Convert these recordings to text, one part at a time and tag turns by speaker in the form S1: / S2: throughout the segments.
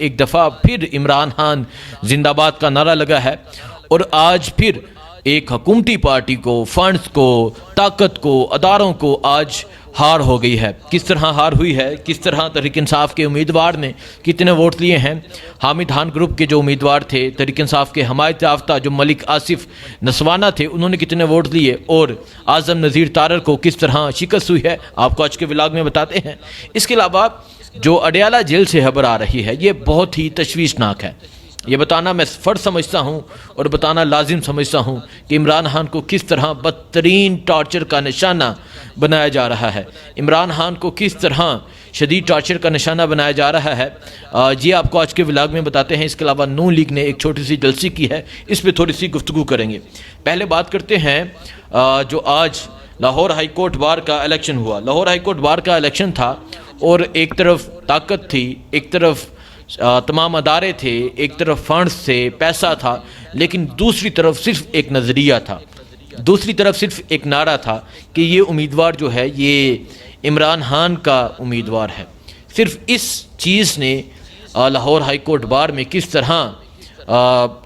S1: एक दफ़ा फिर इमरान खान जिंदाबाद का नारा लगा है और आज फिर एक हुकूमती पार्टी को, फंड्स को, ताकत को, अदारों को आज हार हो गई है। किस तरह हार हुई है, किस तरह तहरीक इंसाफ के उम्मीदवार ने कितने वोट लिए हैं। हामिद खान ग्रुप के जो उम्मीदवार थे, तहरीक इंसाफ के हमायत याफ्ता जो मलिक आसिफ नसवाना थे, उन्होंने कितने वोट लिए और आज़म नज़ीर तारर को किस तरह शिकस्त हुई है, आपको आज के व्लॉग में बताते हैं। इसके अलावा जो अडयाला जेल से खबर आ रही है, ये बहुत ही तशवीशनाक है। ये बताना मैं फ़र्ज समझता हूँ और बताना लाजिम समझता हूँ कि इमरान खान को किस तरह बदतरीन टॉर्चर का निशाना बनाया जा रहा है। इमरान खान को किस तरह शदीद टॉर्चर का निशाना बनाया जा रहा है, ये आपको आज के व्लॉग में बताते हैं। इसके अलावा नून लीग ने एक छोटी सी जलसी की है, इस पर थोड़ी सी गुफ्तगू करेंगे। पहले बात करते हैं जो आज लाहौर हाई कोर्ट बार का इलेक्शन हुआ। लाहौर हाई कोर्ट बार का इलेक्शन था और एक तरफ ताकत थी, एक तरफ तमाम अदारे थे, एक तरफ फंड्स थे, पैसा था, लेकिन दूसरी तरफ सिर्फ एक नज़रिया था, दूसरी तरफ सिर्फ एक नारा था कि ये उम्मीदवार जो है ये इमरान खान का उम्मीदवार है। सिर्फ इस चीज़ ने लाहौर हाई कोर्ट बार में किस तरह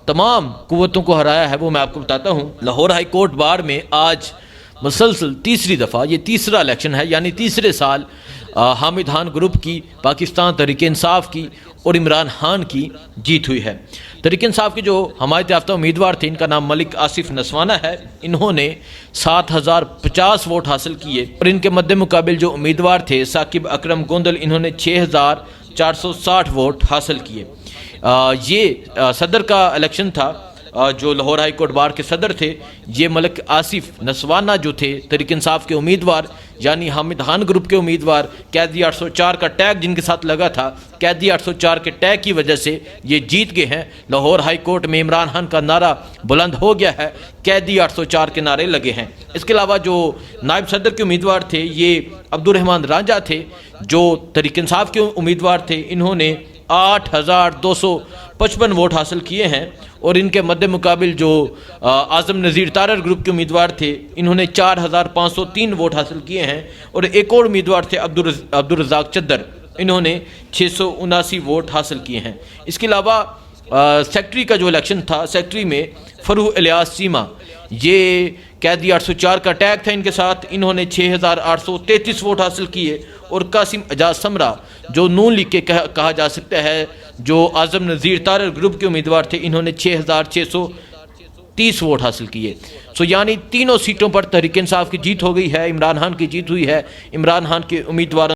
S1: तमाम कुव्वतों को हराया है वो मैं आपको बताता हूँ। लाहौर हाई कोर्ट बार में आज मुसलसल तीसरी दफ़ा, ये तीसरा इलेक्शन है, यानी तीसरे साल हामिद खान ग्रुप की, पाकिस्तान तहरीक इंसाफ की और इमरान खान की जीत हुई है। तहरीक इंसाफ के जो हमायत याफ्ता उम्मीदवार थे, इनका नाम मलिक आसिफ नसवाना है, इन्होंने 7050 वोट हासिल किए और इनके मद्दे मुकाबिल जो उम्मीदवार थे साकिब अकरम गोंदल, इन्होंने 6460 वोट हासिल किए। ये सदर का इलेक्शन था। जो लाहौर हाई कोर्ट बार के सदर थे, ये मलिक आसिफ नसवाना जो थे तहरीक इंसाफ के उम्मीदवार, यानी हामिद खान ग्रुप के उम्मीदवार, कैदी 804 का टैग जिनके साथ लगा था, कैदी 804 के टैग की वजह से ये जीत गए हैं। लाहौर हाई कोर्ट में इमरान खान का नारा बुलंद हो गया है, कैदी 804 के नारे लगे हैं। इसके अलावा जो नायब सदर के उम्मीदवार थे, ये अब्दुर्रहमान रांझा थे, जो तहरीक इंसाफ के उम्मीदवार थे, इन्होंने 8255 वोट हासिल किए हैं और इनके मद्दे मुकाबिल जो आज़म नज़ीर तारर ग्रुप के उम्मीदवार थे, इन्होंने 4503 वोट हासिल किए हैं और एक और उम्मीदवार थे अब्दुल रज़ाक चद्दर, इन्होंने 679 वोट हासिल किए हैं। इसके अलावा सेक्रेटरी का जो इलेक्शन था, सेक्रेटरी में फरूह इलियास सीमा, ये कैदी 804 का टैग था इनके साथ, इन्होंने 6833 वोट हासिल किए और कासिम एजाज समरा जो नून लीग के कहा जा सकता है, जो आज़म नज़ीर तारर ग्रुप के उम्मीदवार थे, इन्होंने 6630 वोट हासिल किए। सो यानी तीनों सीटों पर तहरीक इंसाफ की जीत हो गई है, इमरान खान की जीत हुई है। इमरान खान के उम्मीदवार